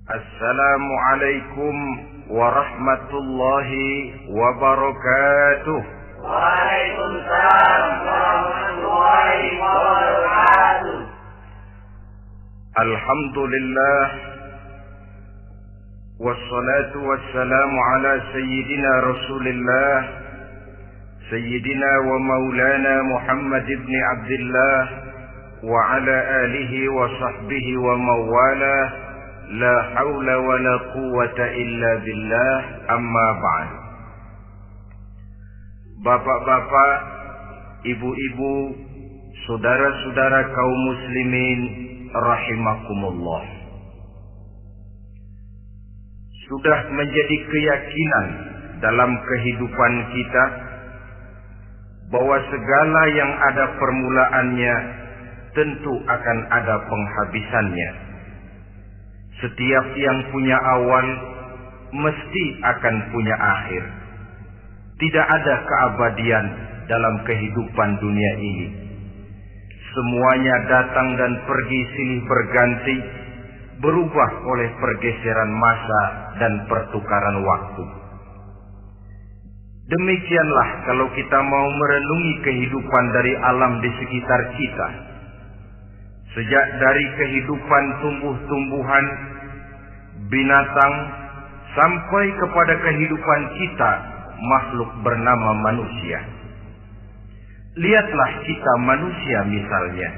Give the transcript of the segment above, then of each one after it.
Assalamualaikum warahmatullahi wabarakatuh. Waalaikumsalam warahmatullahi wabarakatuh. Alhamdulillah wassalatu wassalamu ala sayyidina Rasulillah sayyidina wa maulana Muhammad ibn Abdullah wa ala alihi wa sahbihi wa mawala. La haula wa la quwwata illa billah, amma ba'd. Bapak-bapak, ibu-ibu, saudara-saudara kaum muslimin rahimakumullah. Sudah menjadi keyakinan dalam kehidupan kita bahwa segala yang ada permulaannya tentu akan ada penghabisannya. Setiap yang punya awal mesti akan punya akhir. Tidak ada keabadian dalam kehidupan dunia ini. Semuanya datang dan pergi silih berganti, berubah oleh pergeseran masa dan pertukaran waktu. Demikianlah kalau kita mau merenungi kehidupan dari alam di sekitar kita. Sejak dari kehidupan tumbuh-tumbuhan, binatang, sampai kepada kehidupan kita, makhluk bernama manusia. Lihatlah kita manusia misalnya.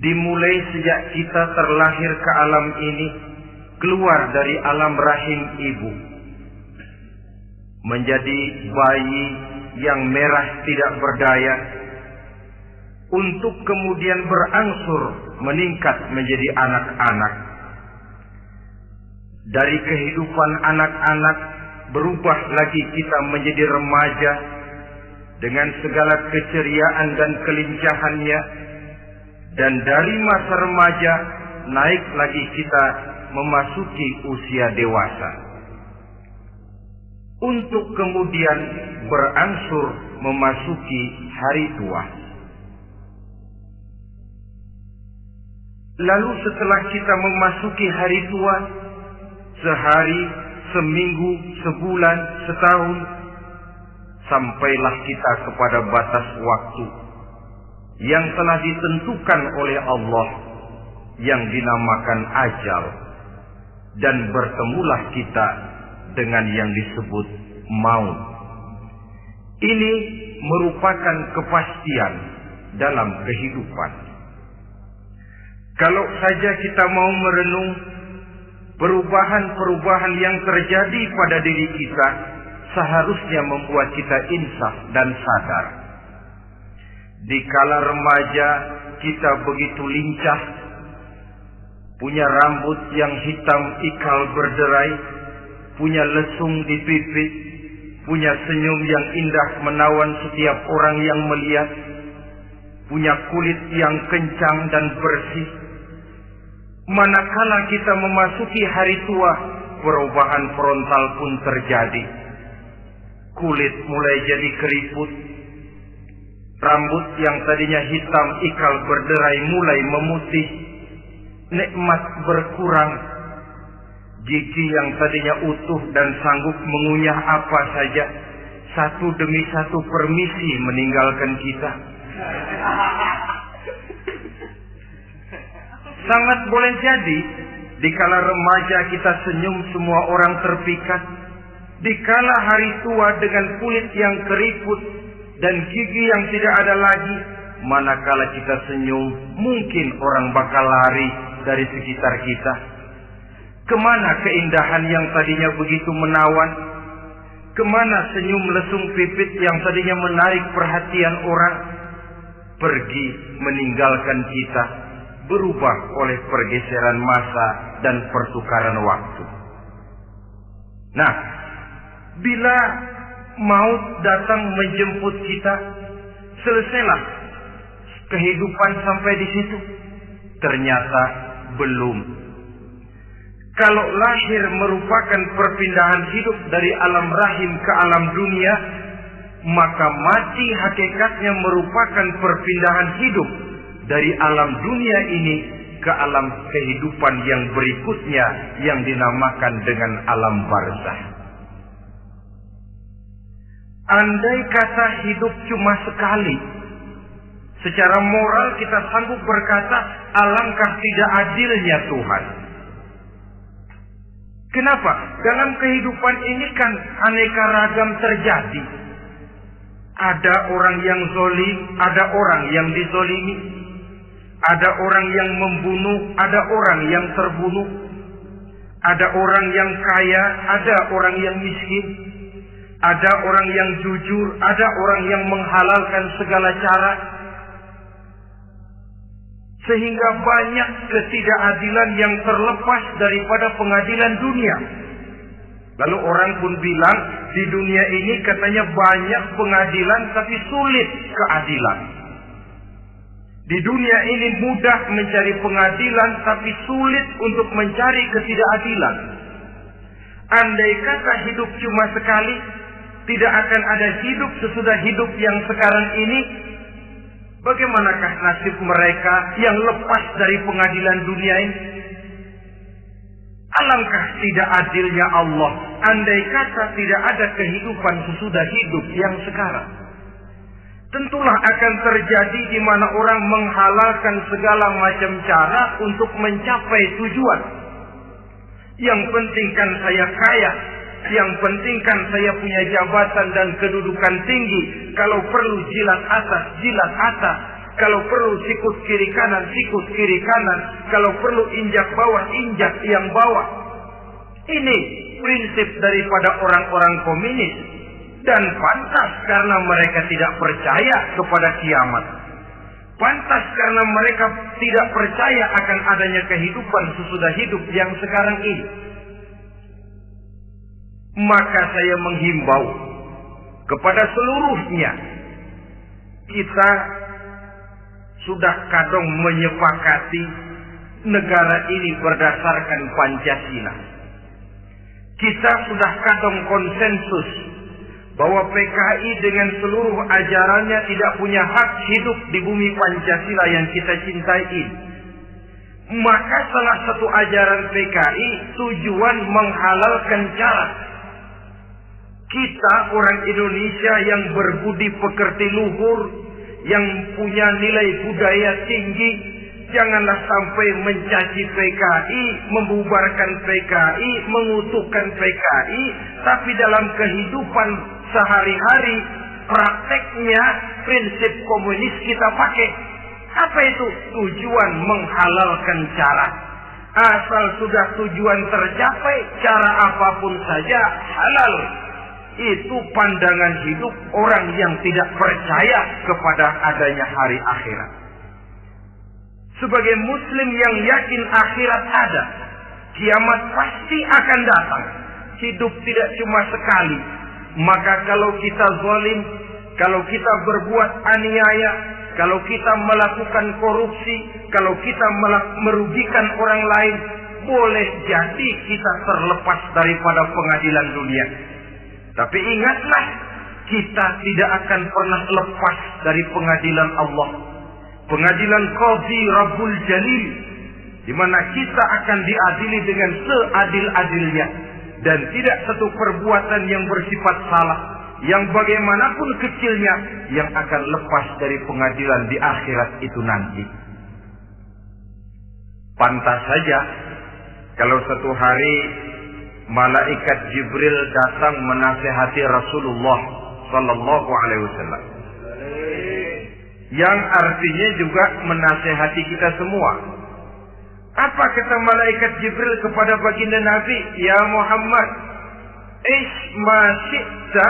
Dimulai sejak kita terlahir ke alam ini, keluar dari alam rahim ibu, menjadi bayi yang merah tidak berdaya, untuk kemudian berangsur meningkat menjadi anak-anak. Dari kehidupan anak-anak berubah lagi kita menjadi remaja dengan segala keceriaan dan kelincahannya, dan dari masa remaja naik lagi kita memasuki usia dewasa, untuk kemudian berangsur memasuki hari tua. Lalu setelah kita memasuki hari tua, sehari, seminggu, sebulan, setahun, sampailah kita kepada batas waktu yang telah ditentukan oleh Allah, yang dinamakan ajal, dan bertemulah kita dengan yang disebut maut. Ini merupakan kepastian dalam kehidupan. Kalau saja kita mau merenung perubahan-perubahan yang terjadi pada diri kita, seharusnya membuat kita insaf dan sadar. Di kala remaja kita begitu lincah, punya rambut yang hitam ikal berderai, punya lesung di pipi, punya senyum yang indah menawan setiap orang yang melihat, punya kulit yang kencang dan bersih. Manakala kita memasuki hari tua, perubahan frontal pun terjadi. Kulit mulai jadi keriput, rambut yang tadinya hitam ikal berderai mulai memutih, nikmat berkurang, gigi yang tadinya utuh dan sanggup mengunyah apa saja, satu demi satu permisi meninggalkan kita. Sangat boleh jadi, dikala remaja kita senyum semua orang terpikat. Dikala hari tua dengan kulit yang keriput dan gigi yang tidak ada lagi, manakala kita senyum, mungkin orang bakal lari dari sekitar kita. Kemana keindahan yang tadinya begitu menawan? Kemana senyum lesung pipit yang tadinya menarik perhatian orang? Pergi meninggalkan kita, berubah oleh pergeseran masa dan pertukaran waktu. Nah, bila maut datang menjemput kita, selesailah kehidupan sampai di situ? Ternyata belum. Kalau lahir merupakan perpindahan hidup dari alam rahim ke alam dunia, maka mati hakikatnya merupakan perpindahan hidup dari alam dunia ini ke ke alam kehidupan yang berikutnya yang dinamakan dengan alam barzakh. Andai kata hidup cuma sekali, secara moral kita sanggup berkata, alangkah tidak adilnya Tuhan. Kenapa? Dalam kehidupan ini kan aneka ragam terjadi. Ada orang yang zalim, ada orang yang dizolimi. Ada orang yang membunuh, ada orang yang terbunuh. Ada orang yang kaya, ada orang yang miskin. Ada orang yang jujur, ada orang yang menghalalkan segala cara. Sehingga banyak ketidakadilan yang terlepas daripada pengadilan dunia. Lalu orang pun bilang, di dunia ini katanya banyak pengadilan tapi sulit keadilan. Di dunia ini mudah mencari pengadilan tapi sulit untuk mencari ketidakadilan. Andai kata hidup cuma sekali, tidak akan ada hidup sesudah hidup yang sekarang ini. Bagaimanakah nasib mereka yang lepas dari pengadilan dunia ini? Alangkah tidak adilnya Allah, andai kata tidak ada kehidupan sesudah hidup yang sekarang. Tentulah akan terjadi di mana orang menghalalkan segala macam cara untuk mencapai tujuan. Yang penting kan saya kaya, yang penting kan saya punya jabatan dan kedudukan tinggi. Kalau perlu jilat atas, jilat atas. Kalau perlu sikut kiri kanan, sikut kiri kanan. Kalau perlu injak bawah, injak yang bawah. Ini prinsip daripada orang-orang komunis. Dan pantas karena mereka tidak percaya kepada kiamat. Pantas karena mereka tidak percaya akan adanya kehidupan sesudah hidup yang sekarang ini. Maka saya menghimbau kepada seluruhnya, kita sudah kadang menyepakati negara ini berdasarkan Pancasila. Kita sudah kadang konsensus bahwa PKI dengan seluruh ajarannya tidak punya hak hidup di bumi Pancasila yang kita cintai ini. Maka salah satu ajaran PKI tujuan menghalalkan cara kita orang Indonesia yang berbudi pekerti luhur, yang punya nilai budaya tinggi, janganlah sampai mencaci PKI, membubarkan PKI, mengutukkan PKI, tapi dalam kehidupan sehari-hari prakteknya prinsip komunis kita pakai. Apa itu? Tujuan menghalalkan cara. Asal sudah tujuan tercapai, cara apapun saja halal. Itu pandangan hidup orang yang tidak percaya kepada adanya hari akhirat. Sebagai muslim yang yakin akhirat ada, kiamat pasti akan datang. Hidup tidak cuma sekali. Maka kalau kita zalim, kalau kita berbuat aniaya, kalau kita melakukan korupsi, kalau kita merugikan orang lain, boleh jadi kita terlepas daripada pengadilan dunia. Tapi ingatlah, kita tidak akan pernah lepas dari pengadilan Allah. Pengadilan Qadhi Rabbul Jalil, di mana kita akan diadili dengan seadil-adilnya. Dan tidak satu perbuatan yang bersifat salah, yang bagaimanapun kecilnya, yang akan lepas dari pengadilan di akhirat itu nanti. Pantas saja kalau satu hari malaikat Jibril datang menasihati Rasulullah sallallahu alaihi wasallam. Yang artinya juga menasihati kita semua. Apa kata malaikat Jibril kepada baginda Nabi? Ya Muhammad, ish ma syi'ta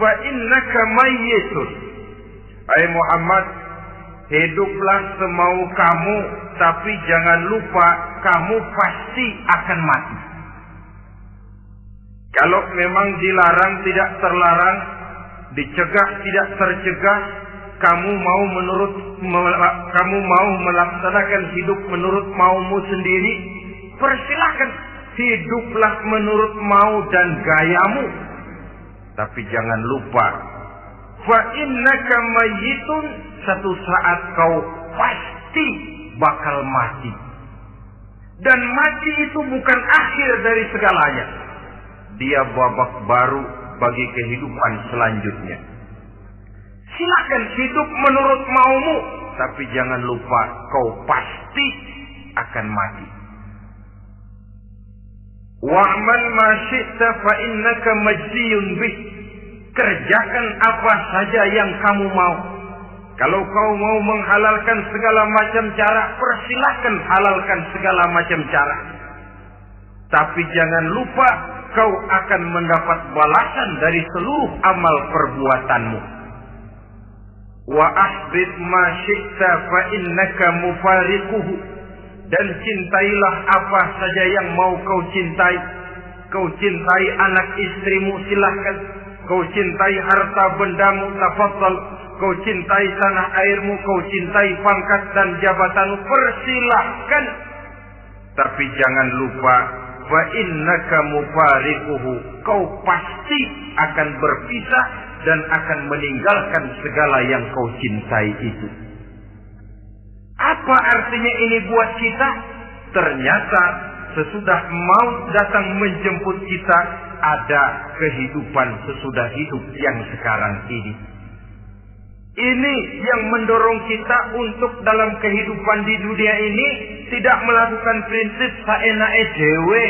wa innaka mayyitun. Hai Muhammad, hiduplah semau kamu, tapi jangan lupa kamu pasti akan mati. Kalau memang dilarang tidak terlarang, dicegah tidak tercegah, kamu mau melaksanakan hidup menurut maumu sendiri, persilahkan, hiduplah menurut mau dan gayamu. Tapi jangan lupa, fa innaka mayyitun, satu saat kau pasti bakal mati. Dan mati itu bukan akhir dari segalanya. Dia babak baru bagi kehidupan selanjutnya. Silakan hidup menurut maumu, tapi jangan lupa kau pasti akan mati. Wa'mal ma syi'ta fa innaka majziyun bih. Kerjakan apa saja yang kamu mau. Kalau kau mau menghalalkan segala macam cara, persilahkan halalkan segala macam cara. Tapi jangan lupa kau akan mendapat balasan dari seluruh amal perbuatanmu. Wa ahbib ma syi'ta fa innaka mufariquhu. Dan cintailah apa saja yang mau kau cintai. Kau cintai anak istrimu, silahkan. Kau cintai harta bendamu, tafadhal. Kau cintai tanah airmu, kau cintai pangkat dan jabatanmu, persilahkan. Tapi jangan lupa, fa innaka mufariquhu. Kau pasti akan berpisah dan akan meninggalkan segala yang kau cintai itu. Apa artinya ini buat kita? Ternyata sesudah maut datang menjemput kita, ada kehidupan sesudah hidup yang sekarang ini. Ini yang mendorong kita untuk dalam kehidupan di dunia ini tidak melakukan prinsip saenake dhewe,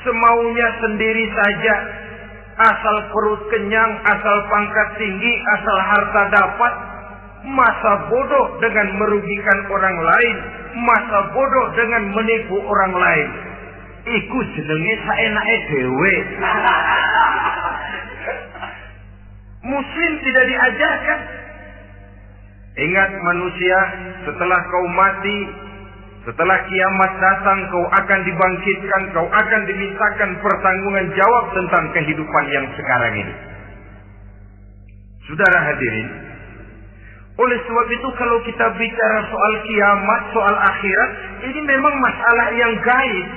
semaunya sendiri saja, asal perut kenyang, asal pangkat tinggi, asal harta dapat. Masa bodoh dengan merugikan orang lain, masa bodoh dengan menipu orang lain. Iku jenenge saenake dhewe. Muslim tidak diajarkan. Ingat manusia, setelah kau mati, setelah kiamat datang, kau akan dibangkitkan, kau akan dimintakan pertanggungan jawab tentang kehidupan yang sekarang ini. Saudara hadirin, oleh sebab itu kalau kita bicara soal kiamat, soal akhirat, ini memang masalah yang gaib,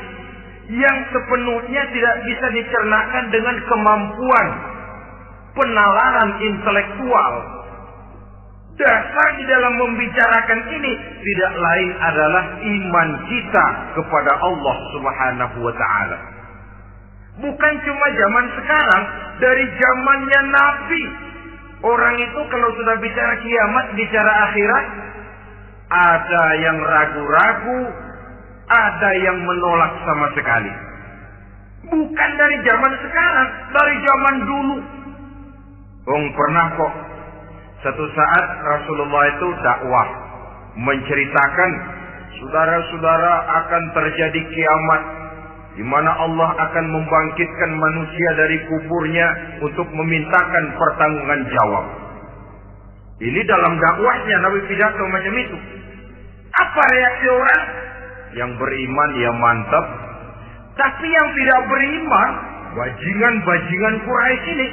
yang sepenuhnya tidak bisa dicernakan dengan kemampuan penalaran intelektual. Dasar di dalam membicarakan ini tidak lain adalah iman kita kepada Allah Subhanahu wa ta'ala. Bukan cuma zaman sekarang, dari zamannya Nabi. Orang itu kalau sudah bicara kiamat, bicara akhirat, ada yang ragu-ragu, ada yang menolak sama sekali. Bukan dari zaman sekarang, dari zaman dulu. Pernah kok satu saat Rasulullah itu dakwah menceritakan, saudara-saudara, akan terjadi kiamat di mana Allah akan membangkitkan manusia dari kuburnya untuk memintakan pertanggungan jawab. Ini dalam dakwahnya Nabi pidato macam itu. Apa reaksi orang? Yang beriman ya mantap, tapi yang tidak beriman, bajingan-bajingan Quraisy ini,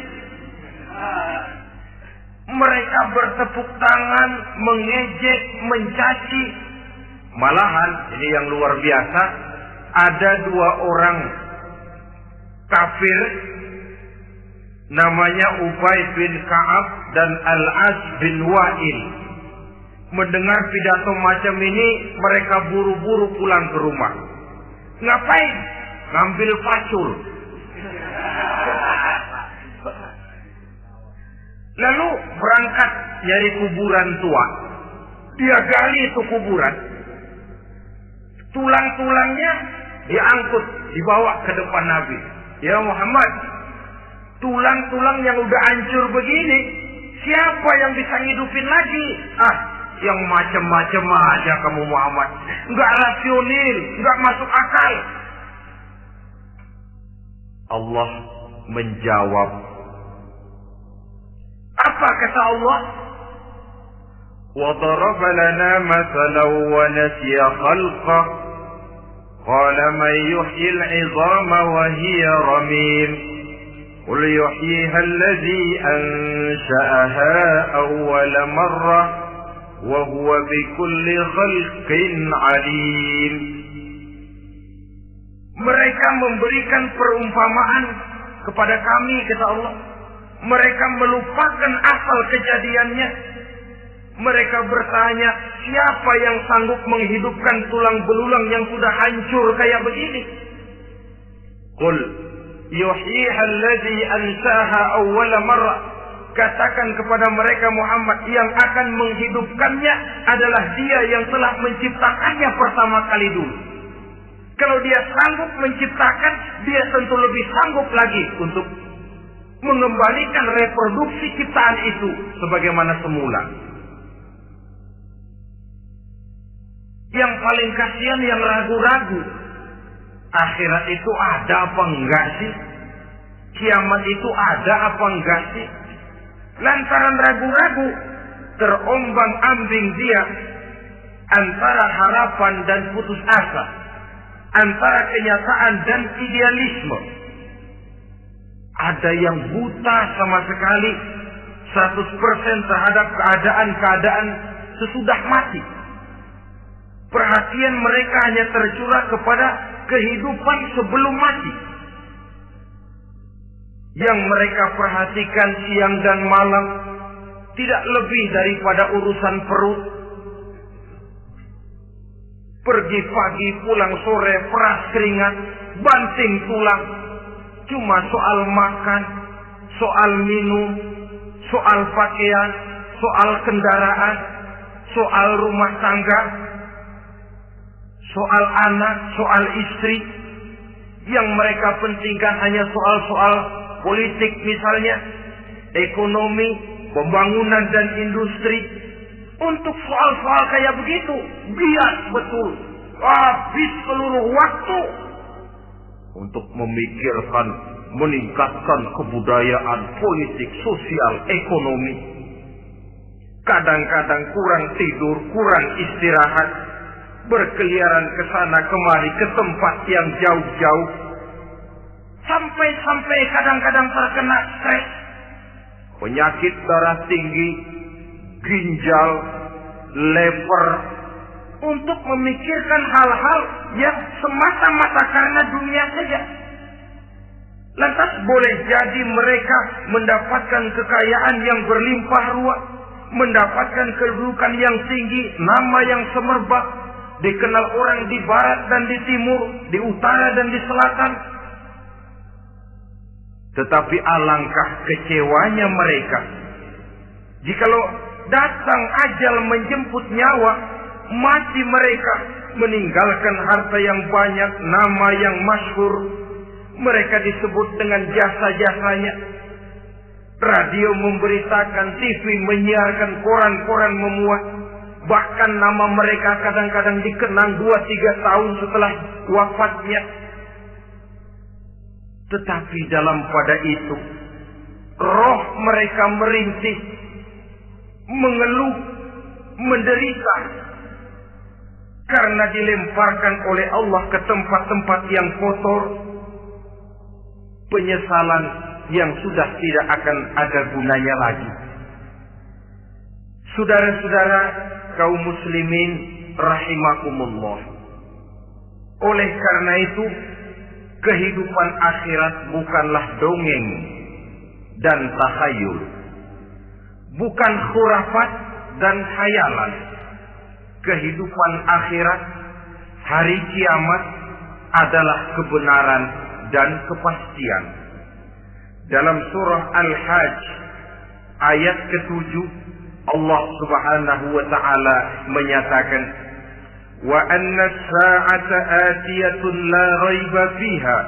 mereka bertepuk tangan, mengejek, mencaci. Malahan ini yang luar biasa, ada dua orang kafir namanya Ubay bin Ka'ab dan Al-As bin Wa'il. Mendengar pidato macam ini, mereka buru-buru pulang ke rumah. Ngapain? Ngambil pacul. Lalu berangkat nyari kuburan tua. Dia gali itu kuburan. Tulang-tulangnya diangkut, dibawa ke depan Nabi. Ya Muhammad, tulang-tulang yang udah hancur begini, siapa yang bisa ngidupin lagi? Yang macam-macam aja kamu Muhammad. Enggak rasional, enggak masuk akal. Allah menjawab. Apa kata Allah? وَضَرَبَ لَنَا مَثَلًا وَنَسِيَ خَلْقَهُ قَالَ مَنْ يُحْيِي الْعِظَامَ وَهِيَ رَمِيمٌ قُلْ يُحْيِيهَا الَّذِي أَنْشَأَهَا أَوَّلَ مَرَّةٍ وَهُوَ بِكُلِّ خَلْقٍ عَلِيمٌ. Mereka memberikan perumpamaan kepada kami, kata Allah. Mereka melupakan asal kejadiannya. Mereka bertanya, siapa yang sanggup menghidupkan tulang belulang yang sudah hancur kayak begini? Qul yuhyiha alladhi ansaha awwala marrah. Katakan kepada mereka Muhammad, yang akan menghidupkannya adalah Dia yang telah menciptakannya pertama kali dulu. Kalau Dia sanggup menciptakan, Dia tentu lebih sanggup lagi untuk mengembalikan reproduksi ciptaan itu sebagaimana semula. Yang paling kasihan yang ragu-ragu, akhirat itu ada apa enggak sih? Kiamat itu ada apa enggak sih? Lantaran ragu-ragu, terombang-ambing dia antara harapan dan putus asa, antara kenyataan dan idealisme. Ada yang buta sama sekali 100% terhadap keadaan-keadaan sesudah mati. Perhatian mereka hanya tercurah kepada kehidupan sebelum mati. Yang mereka perhatikan siang dan malam tidak lebih daripada urusan perut. Pergi pagi, pulang sore, peras keringat, banting tulang. Cuma soal makan, soal minum, soal pakaian, soal kendaraan, soal rumah tangga, soal anak, soal istri. Yang mereka pentingkan hanya soal-soal politik misalnya, ekonomi, pembangunan dan industri. Untuk soal-soal kayak begitu, bias betul. Habis seluruh waktu untuk memikirkan, meningkatkan kebudayaan, politik, sosial, ekonomi. Kadang-kadang kurang tidur, kurang istirahat, berkeliaran ke sana kemari ke tempat yang jauh-jauh. Sampai kadang-kadang terkena stres, penyakit darah tinggi, ginjal, lever, untuk memikirkan hal-hal yang semata-mata karena dunia saja. Lantas boleh jadi mereka mendapatkan kekayaan yang berlimpah ruah, mendapatkan kedudukan yang tinggi, nama yang semerbak, dikenal orang di barat dan di timur, di utara dan di selatan. Tetapi alangkah kecewanya mereka jikalau datang ajal menjemput nyawa, mati mereka, meninggalkan harta yang banyak, nama yang masyhur. Mereka disebut dengan jasa-jasanya. Radio memberitakan, TV menyiarkan, koran-koran memuat. Bahkan nama mereka kadang-kadang dikenang 2-3 tahun setelah wafatnya. Tetapi dalam pada itu, roh mereka merintih, mengeluh, menderita, karena dilemparkan oleh Allah ke tempat-tempat yang kotor. Penyesalan yang sudah tidak akan ada gunanya lagi. Saudara-saudara kaum muslimin rahimakumullah. Oleh karena itu, kehidupan akhirat bukanlah dongeng dan takhayul, bukan khurafat dan khayalan. Kehidupan akhirat, hari kiamat adalah kebenaran dan kepastian. Dalam surah Al-Hajj ayat ke-7, Allah Subhanahu wa taala menyatakan, wa anna as-sa'ata atiyatun la raiba fiha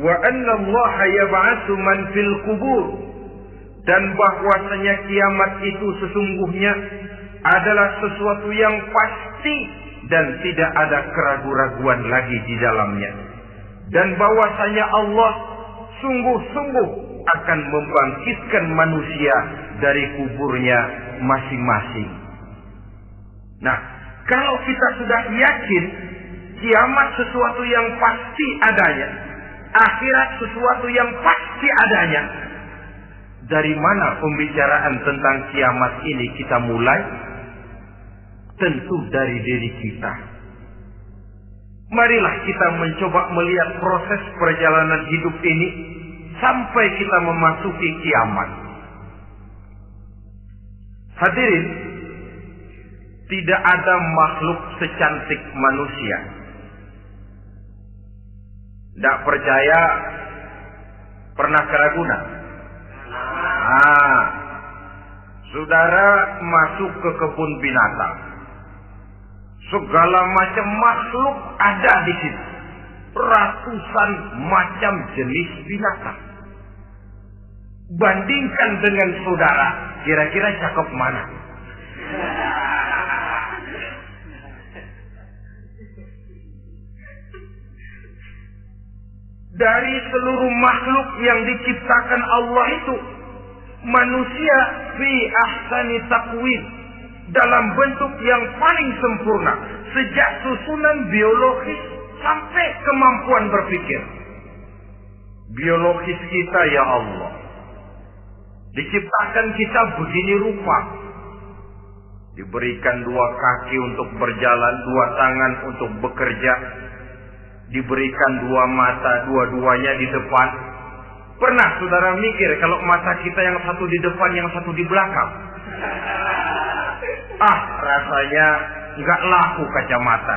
wa anna Allah yab'atsu man fil qubur. Dan bahwasanya kiamat itu sesungguhnya adalah sesuatu yang pasti dan tidak ada keraguan-raguan lagi di dalamnya. Dan bahwasanya Allah sungguh-sungguh akan membangkitkan manusia dari kuburnya masing-masing. Nah, kalau kita sudah yakin kiamat sesuatu yang pasti adanya, akhirat sesuatu yang pasti adanya, dari mana pembicaraan tentang kiamat ini kita mulai? Tentu dari diri kita. Marilah kita mencoba melihat proses perjalanan hidup ini sampai kita memasuki kiamat. Hadirin, tidak ada makhluk secantik manusia. Tidak percaya, pernah ke Ragunan? Saudara masuk ke kebun binatang. Segala macam makhluk ada di situ. Ratusan macam jenis binatang. Bandingkan dengan saudara, kira-kira cakep mana? Dari seluruh makhluk yang diciptakan Allah itu, manusia fi ahsani taqwim, dalam bentuk yang paling sempurna, sejak susunan biologis sampai kemampuan berpikir. Biologis kita ya Allah, diciptakan kita begini rupa. Diberikan 2 kaki untuk berjalan, 2 tangan untuk bekerja. Diberikan 2 mata, dua-duanya di depan. Pernah saudara mikir kalau mata kita yang satu di depan, yang satu di belakang? Rasanya nggak laku kacamata.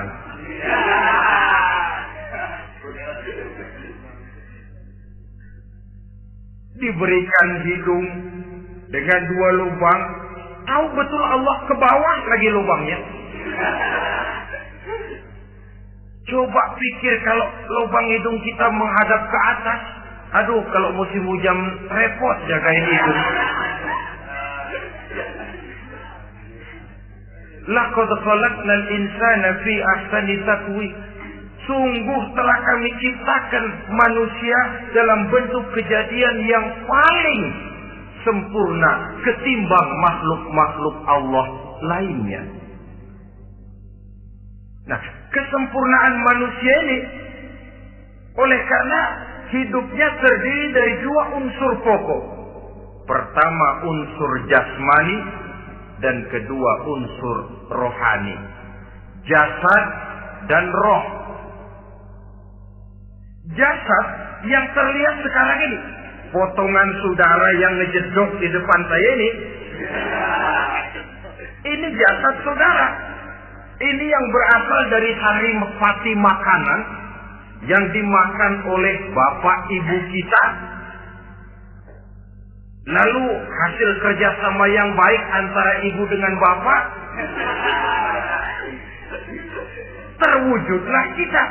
Diberikan hidung dengan 2 lubang. Tahu betul Allah ke bawah lagi lubangnya. Coba pikir kalau lubang hidung kita menghadap ke atas. Aduh, kalau musim hujan repot jagain hidung. Laqad khalaqnal insana fi ahsani taqwim. Sungguh telah kami ciptakan manusia dalam bentuk kejadian yang paling sempurna ketimbang makhluk-makhluk Allah lainnya. Nah, kesempurnaan manusia ini oleh karena hidupnya terdiri dari 2 unsur pokok. Pertama unsur jasmani dan kedua unsur rohani. Jasad dan roh. Jasad yang terlihat sekarang ini, potongan saudara yang ngejedok di depan saya ini jasad saudara. Ini yang berasal dari saripati makanan yang dimakan oleh bapak ibu kita. Lalu hasil kerjasama yang baik antara ibu dengan bapak, terwujudlah kita.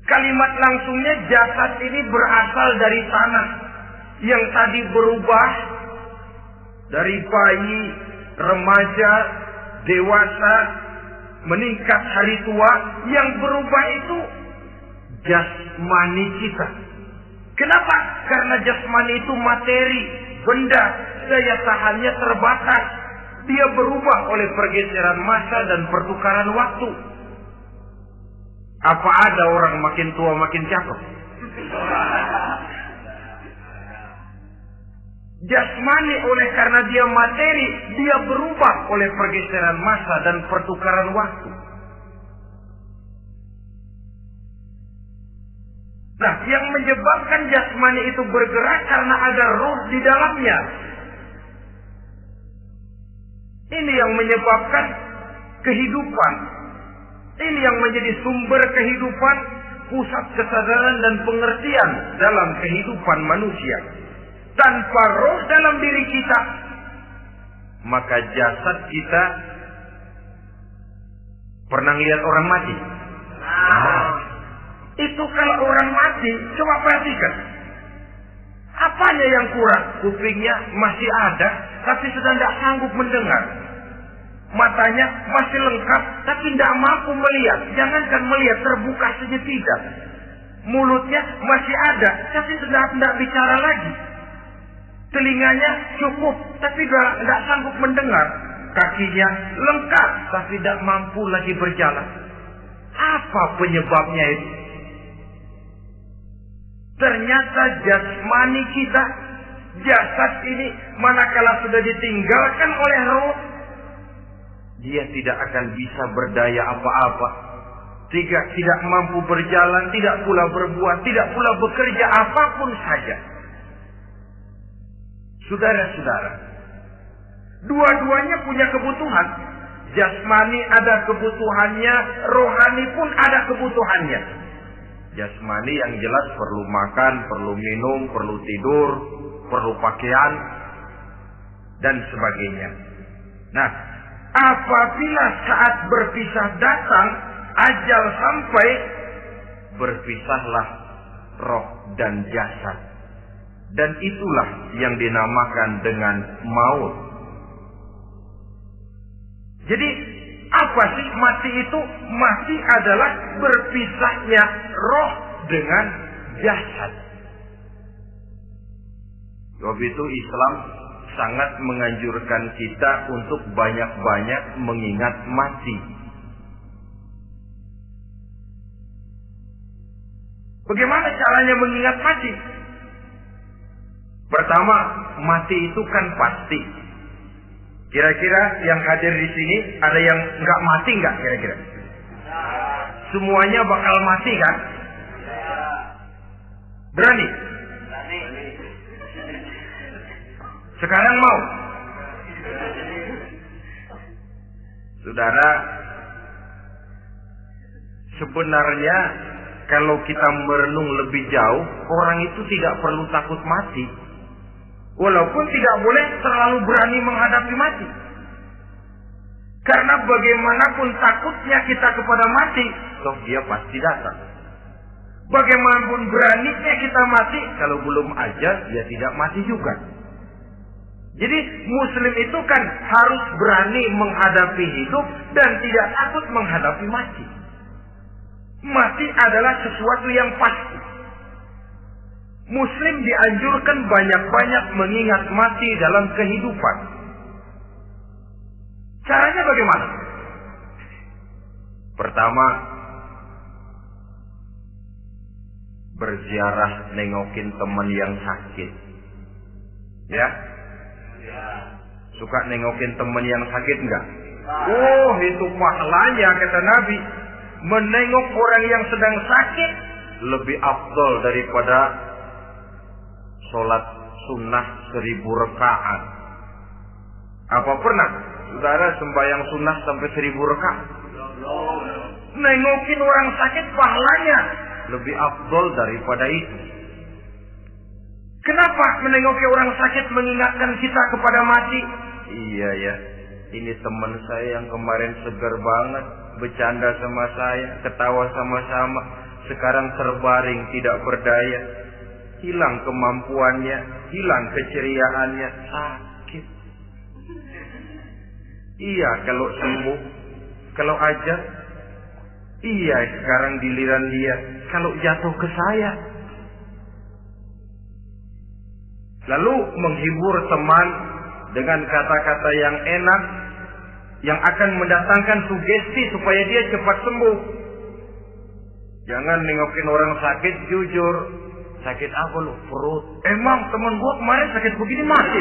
Kalimat langsungnya jasad ini berasal dari tanah yang tadi berubah dari bayi, remaja, dewasa, meningkat hari tua. Yang berubah itu jasmani kita. Kenapa? Karena jasmani itu materi, benda, daya tahannya terbatas. Dia berubah oleh pergeseran masa dan pertukaran waktu. Apa ada orang makin tua makin cakep? Jasmani oleh karena dia materi, dia berubah oleh pergeseran masa dan pertukaran waktu. Nah, yang menyebabkan jasmani itu bergerak karena ada roh di dalamnya. Ini yang menyebabkan kehidupan. Ini yang menjadi sumber kehidupan, pusat kesadaran dan pengertian dalam kehidupan manusia. Tanpa roh dalam diri kita, maka jasad kita pernah lihat orang mati. Itu kalau orang mati, coba perhatikan. Apanya yang kurang? Kupingnya masih ada, tapi sudah tidak sanggup mendengar. Matanya masih lengkap, tapi tidak mampu melihat. Jangankan melihat, terbuka saja tidak. Mulutnya masih ada, tapi sudah tidak bicara lagi. Telinganya cukup, tapi sudah tidak sanggup mendengar. Kakinya lengkap, tapi tidak mampu lagi berjalan. Apa penyebabnya itu? Ternyata jasmani kita, jasad ini, manakala sudah ditinggalkan oleh roh, dia tidak akan bisa berdaya apa-apa. Tidak mampu berjalan, tidak pula berbuat, tidak pula bekerja apapun saja. Saudara-saudara, dua-duanya punya kebutuhan. Jasmani ada kebutuhannya, rohani pun ada kebutuhannya. Jasmani yang jelas perlu makan, perlu minum, perlu tidur, perlu pakaian, dan sebagainya. Nah, apabila saat berpisah datang, ajal sampai, berpisahlah roh dan jasad. Dan itulah yang dinamakan dengan maut. Jadi, apa sih mati itu? Mati adalah berpisahnya roh dengan jasad. Sebab itu Islam sangat menganjurkan kita untuk banyak-banyak mengingat mati. Bagaimana caranya mengingat mati? Pertama, mati itu kan pasti. Kira-kira yang hadir di sini ada yang nggak mati nggak kira-kira? Semuanya bakal mati kan? Berani? Sekarang mau? Saudara, sebenarnya kalau kita merenung lebih jauh, orang itu tidak perlu takut mati. Walaupun tidak boleh terlalu berani menghadapi mati. Karena bagaimanapun takutnya kita kepada mati, toh dia pasti datang. Bagaimanapun beraninya kita mati, kalau belum ajal, dia tidak mati juga. Jadi Muslim itu kan harus berani menghadapi hidup dan tidak takut menghadapi mati. Mati adalah sesuatu yang pasti. Muslim dianjurkan banyak-banyak mengingat mati dalam kehidupan. Caranya bagaimana? Pertama, berziarah nengokin teman yang sakit. Ya? Suka nengokin teman yang sakit enggak? Oh, itu pahalanya kata Nabi. Menengok orang yang sedang sakit lebih afdal daripada sholat sunnah 1000 rakaat. Apa pernah saudara sembahyang sunnah sampai 1000 rakaat? Nengokin orang sakit pahalanya lebih afdal daripada itu. Kenapa menengoki orang sakit mengingatkan kita kepada mati? Iya ya, ini teman saya yang kemarin segar banget, bercanda sama saya, ketawa sama-sama, sekarang terbaring tidak berdaya. Hilang kemampuannya, hilang keceriaannya, sakit. Iya kalau sembuh, kalau aja. Iya sekarang giliran dia, kalau jatuh ke saya. Lalu menghibur teman dengan kata-kata yang enak, yang akan mendatangkan sugesti supaya dia cepat sembuh. Jangan nengokin orang sakit, jujur. Sakit apa lu? Perut. Emang teman gua kemarin sakit begini mati.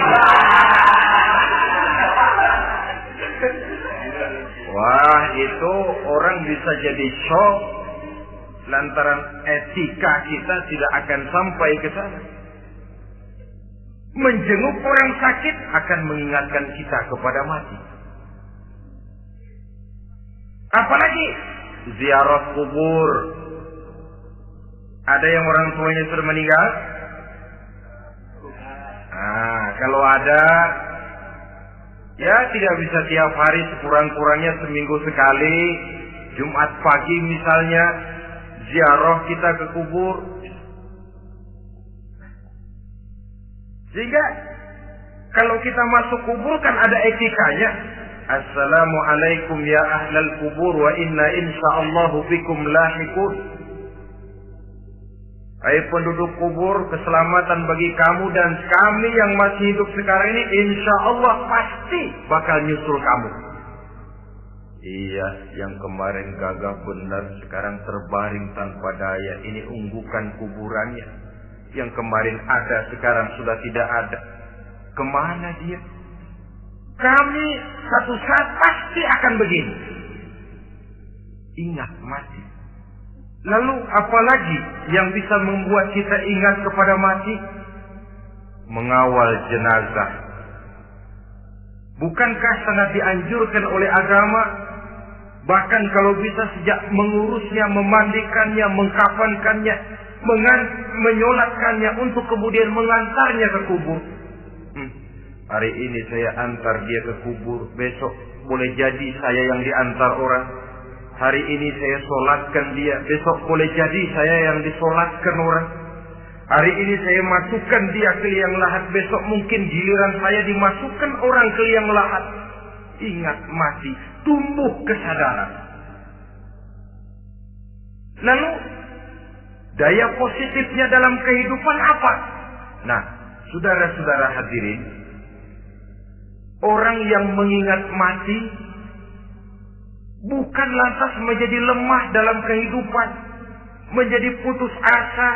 Wah, itu orang bisa jadi shock lantaran etika kita tidak akan sampai ke sana. Menjenguk orang sakit akan mengingatkan kita kepada mati. Apalagi ziarah kubur. Ada yang orang tuanya sudah meninggal? Nah, kalau ada, ya tidak bisa tiap hari, sekurang-kurangnya seminggu sekali. Jumat pagi misalnya, ziarah kita ke kubur. Sehingga kalau kita masuk kubur kan ada etikanya. Assalamualaikum ya ahlal kubur wa inna insyaallahu bikum lahiqun. Hai penduduk kubur, keselamatan bagi kamu dan kami yang masih hidup sekarang ini insyaallah pasti bakal nyusul kamu. Iya, yang kemarin gagah benar sekarang terbaring tanpa daya. Ini unggukan kuburannya. Yang kemarin ada sekarang sudah tidak ada. Kemana dia? Kami satu saat pasti akan begini. Ingat mati. Lalu apalagi yang bisa membuat kita ingat kepada mati? Mengawal jenazah. Bukankah sangat dianjurkan oleh agama? Bahkan kalau bisa sejak mengurusnya, memandikannya, mengkafankannya, menyolatkannya untuk kemudian mengantarnya ke kubur. Hari ini saya antar dia ke kubur, besok boleh jadi saya yang diantar orang. Hari ini saya solatkan dia, besok boleh jadi saya yang disolatkan orang. Hari ini saya masukkan dia ke liang lahat, besok mungkin giliran saya dimasukkan orang ke liang lahat. Ingat mati, tumbuh kesadaran. Lalu daya positifnya dalam kehidupan apa? Nah, saudara-saudara hadirin, orang yang mengingat mati bukan lantas menjadi lemah dalam kehidupan, menjadi putus asa,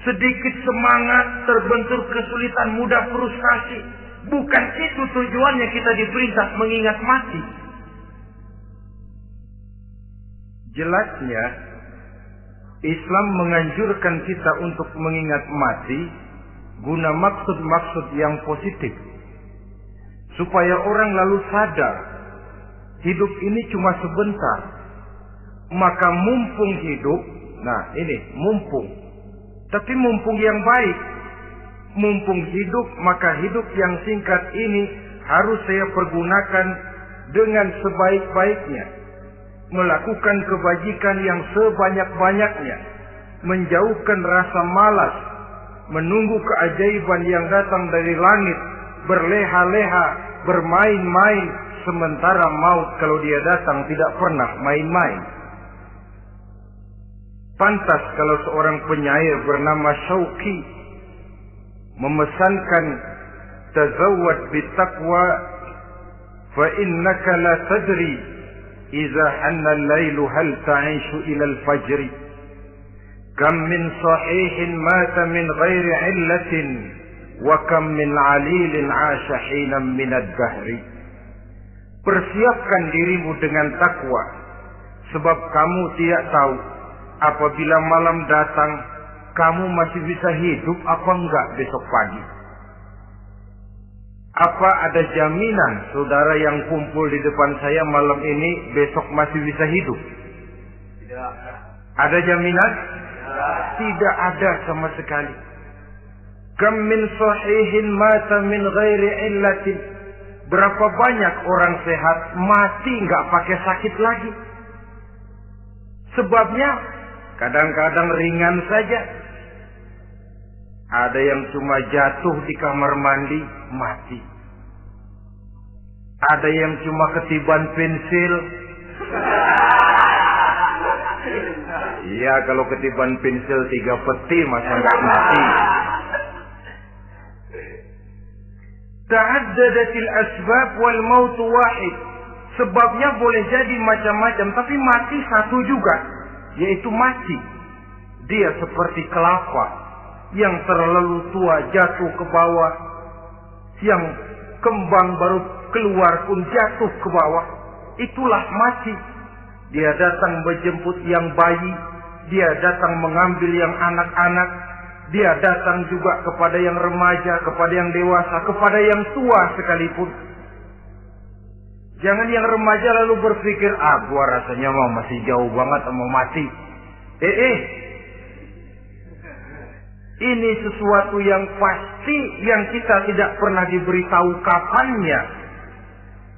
sedikit semangat, terbentur kesulitan, mudah frustasi. Bukan itu tujuannya kita diperintah mengingat mati. Jelasnya Islam menganjurkan kita untuk mengingat mati guna maksud-maksud yang positif, supaya orang lalu sadar hidup ini cuma sebentar. Maka mumpung hidup, nah ini mumpung, tapi mumpung yang baik. Mumpung hidup, maka hidup yang singkat ini harus saya pergunakan dengan sebaik-baiknya, melakukan kebajikan yang sebanyak-banyaknya, menjauhkan rasa malas, menunggu keajaiban yang datang dari langit, berleha-leha, bermain-main, sementara maut kalau dia datang tidak pernah main-main. Pantas kalau seorang penyair bernama Syauqi memesankan, tazawwad bitaqwa fa innaka la tadri idza hanna al-lailu hal ta'ishu ila al-fajr, kam min sahihin mata min ghairi illatin wa kam min 'alilin 'asha hinan min ad-dahri. Persiapkan dirimu dengan takwa, sebab kamu tidak tahu apabila malam datang kamu masih bisa hidup apa enggak besok pagi. Apa ada jaminan saudara yang kumpul di depan saya malam ini besok masih bisa hidup? Tidak. Ada jaminan? Tidak. Tidak ada sama sekali. Kam min sahihin mata min ghairi illatin. Berapa banyak orang sehat mati enggak pakai sakit lagi. Sebabnya kadang-kadang ringan saja. Ada yang cuma jatuh di kamar mandi, mati. Ada yang cuma ketiban pensil. Iya, kalau ketiban pensil 3 peti masa nggak mati. Ta'addadatil asbab wal maut wahid. Sebabnya boleh jadi macam-macam, tapi mati satu juga, yaitu mati. Dia seperti kelapa yang terlalu tua jatuh ke bawah, yang kembang baru keluar pun jatuh ke bawah. Itulah mati. Dia datang menjemput yang bayi, dia datang mengambil yang anak-anak, dia datang juga kepada yang remaja, kepada yang dewasa, kepada yang tua sekalipun. Jangan yang remaja lalu berpikir, gua rasanya masih jauh banget mau mati. Ini sesuatu yang pasti yang kita tidak pernah diberitahu kapannya.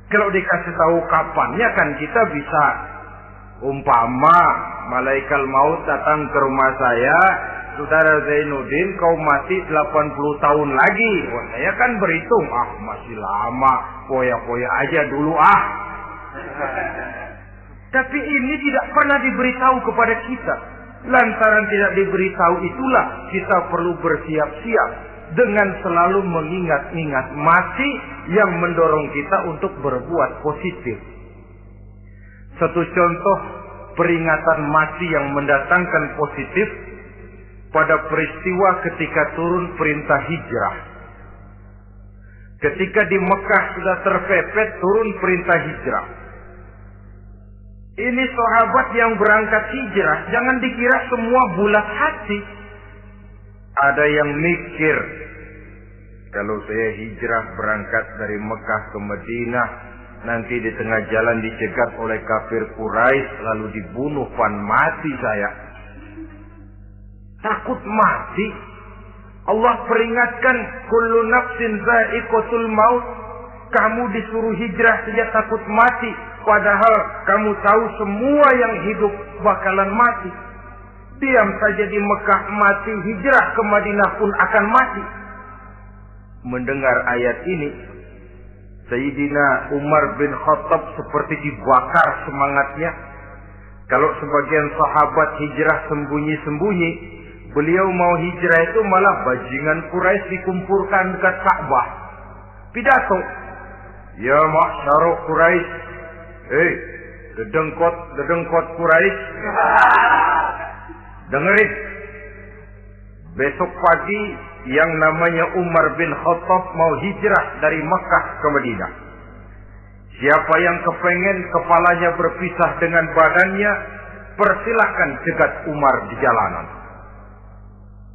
Kalau dikasih tahu kapannya kan kita bisa, umpama malaikat maut datang ke rumah saya, saudara Zainuddin kau mati 80 tahun lagi. Wah, saya kan berhitung, masih lama, poya-poya aja dulu Tapi ini tidak pernah diberitahu kepada kita. Lantaran tidak diberitahu itulah kita perlu bersiap-siap dengan selalu mengingat-ingat mati yang mendorong kita untuk berbuat positif. Satu contoh peringatan mati yang mendatangkan positif pada peristiwa ketika turun perintah hijrah. Ketika di Mekah sudah terpepet turun perintah hijrah. Ini sahabat yang berangkat hijrah, jangan dikira semua bulat hati. Ada yang mikir, kalau saya hijrah berangkat dari Mekah ke Madinah, nanti di tengah jalan dicegat oleh kafir Quraisy lalu dibunuh mati saya. Takut mati. Allah peringatkan, kullu nafsin za'iqatul maut. Kamu disuruh hijrah saja takut mati, padahal kamu tahu semua yang hidup bakalan mati. Diam saja di Mekah mati, hijrah ke Madinah pun akan mati. Mendengar ayat ini, Sayyidina Umar bin Khattab seperti dibakar semangatnya. Kalau sebagian sahabat hijrah sembunyi-sembunyi, beliau mau hijrah itu malah bajingan Quraisy dikumpulkan dekat Ka'bah. Pidato, ya ma'syar Quraisy, dedengkot Quraisy, dengerin. Besok pagi yang namanya Umar bin Khattab mau hijrah dari Mekah ke Madinah. Siapa yang kepengen kepalanya berpisah dengan badannya, persilahkan cegat Umar di jalanan.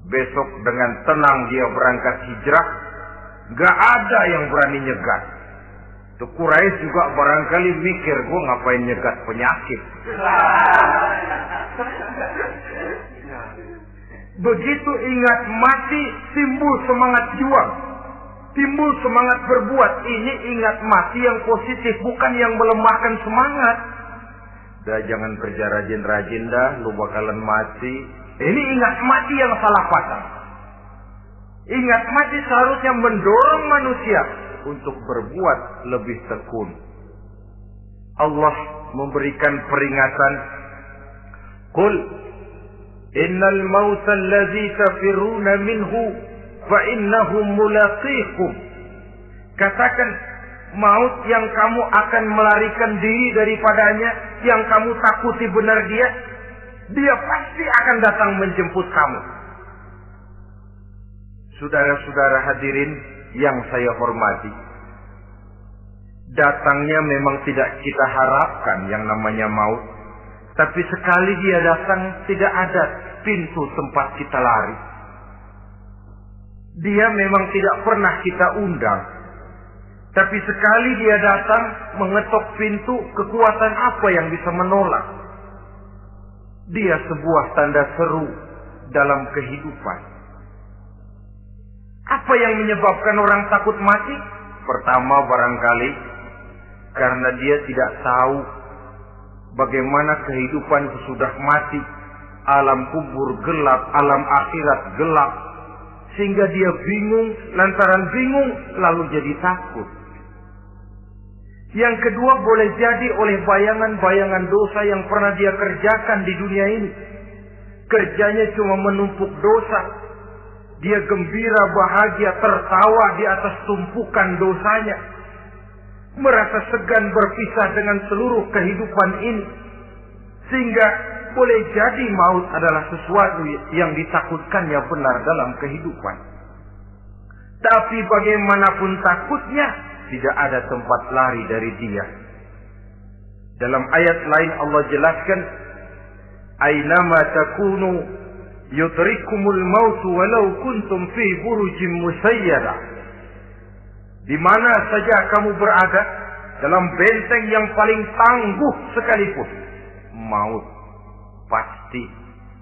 Besok dengan tenang dia berangkat hijrah, gak ada yang berani nyegat. Tuh Quraisy juga barangkali mikir, gua ngapain nyegat penyakit. Begitu ingat mati, timbul semangat juang, timbul semangat berbuat. Ini ingat mati yang positif, bukan yang melemahkan semangat. Dah jangan kerja rajin-rajin dah, lu bakalan mati. Ini ingat mati yang salah pasang. Ingat mati seharusnya mendorong manusia untuk berbuat lebih tekun. Allah memberikan peringatan, Qul innal mauta allazi tafiruna minhu fa innahu mulaqikum. Katakan, maut yang kamu akan melarikan diri daripadanya, yang kamu takuti benar dia pasti akan datang menjemput kamu. Saudara-saudara hadirin yang saya hormati, datangnya memang tidak kita harapkan yang namanya maut. Tapi sekali dia datang, tidak ada pintu tempat kita lari. Dia memang tidak pernah kita undang. Tapi sekali dia datang, mengetok pintu, kekuatan apa yang bisa menolak? Dia sebuah tanda seru dalam kehidupan. Apa yang menyebabkan orang takut mati? Pertama barangkali karena dia tidak tahu bagaimana kehidupan sesudah mati. Alam kubur gelap, alam akhirat gelap. Sehingga dia bingung, lantaran bingung lalu jadi takut. Yang kedua boleh jadi oleh bayangan-bayangan dosa yang pernah dia kerjakan di dunia ini. Kerjanya cuma menumpuk dosa. Dia gembira, bahagia, tertawa di atas tumpukan dosanya. Merasa segan berpisah dengan seluruh kehidupan ini. Sehingga boleh jadi maut adalah sesuatu yang ditakutkannya benar dalam kehidupan. Tapi bagaimanapun takutnya, tidak ada tempat lari dari dia. Dalam ayat lain Allah jelaskan, Aynama takunu yudrikumul mautu walau kuntum fi burujim musayyada. Di mana saja kamu berada, dalam benteng yang paling tangguh sekalipun, maut pasti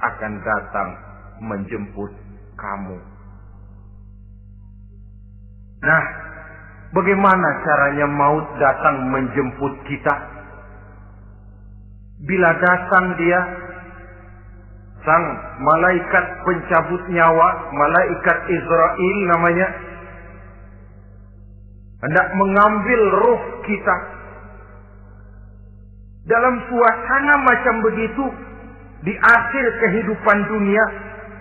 akan datang menjemput kamu. Nah, bagaimana caranya maut datang menjemput kita? Bila datang dia, sang malaikat pencabut nyawa, malaikat Israel namanya, hendak mengambil ruh kita. Dalam suasana macam begitu, di akhir kehidupan dunia,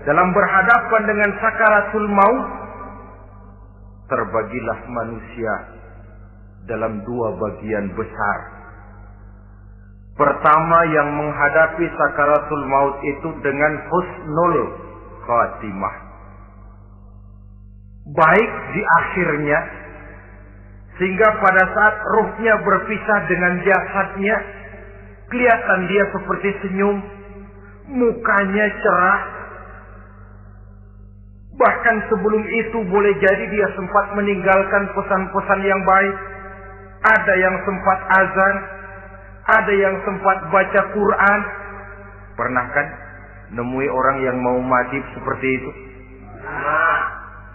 dalam berhadapan dengan sakaratul maut, terbagilah manusia dalam dua bagian besar. Pertama, yang menghadapi sakaratul maut itu dengan husnul khatimah, baik di akhirnya, sehingga pada saat ruhnya berpisah dengan jasadnya, kelihatan dia seperti senyum, mukanya cerah, Bahkan sebelum itu boleh jadi dia sempat meninggalkan pesan-pesan yang baik. Ada yang sempat azan, ada yang sempat baca Quran. Pernah kan nemui orang yang mau mati seperti itu?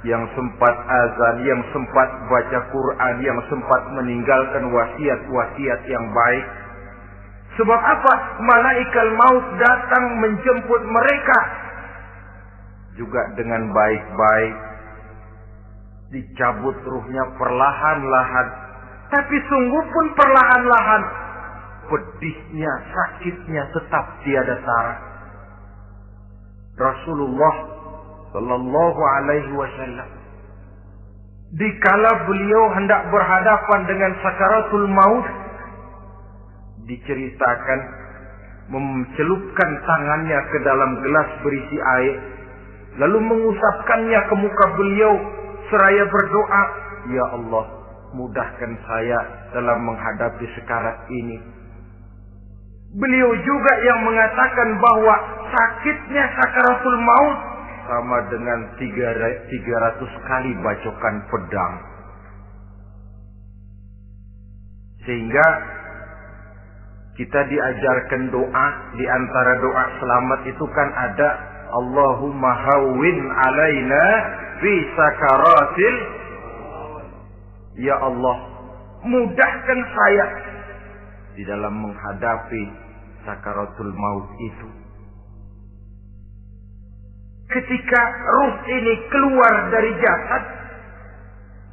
Yang sempat azan, yang sempat baca Quran, yang sempat meninggalkan wasiat-wasiat yang baik. Sebab apa? Malaikat maut datang menjemput mereka juga dengan baik-baik. Dicabut ruhnya perlahan-lahan. Tapi sungguh pun perlahan-lahan. Pedihnya, sakitnya tetap tiada tara. Rasulullah Sallallahu Alaihi Wasallam, dikala beliau hendak berhadapan dengan sakaratul maut, diceritakan mencelupkan tangannya ke dalam gelas berisi air, lalu mengusapkannya ke muka beliau seraya berdoa, "Ya Allah, mudahkan saya dalam menghadapi sekarat ini." Beliau juga yang mengatakan bahwa sakitnya sakaratul maut sama dengan 300 kali bacokan pedang. Sehingga kita diajarkan doa, di antara doa selamat itu kan ada Allahumma hawwin alaina fi sakaratil. Ya Allah, mudahkan saya di dalam menghadapi sakaratul maut itu. Ketika ruh ini keluar dari jasad,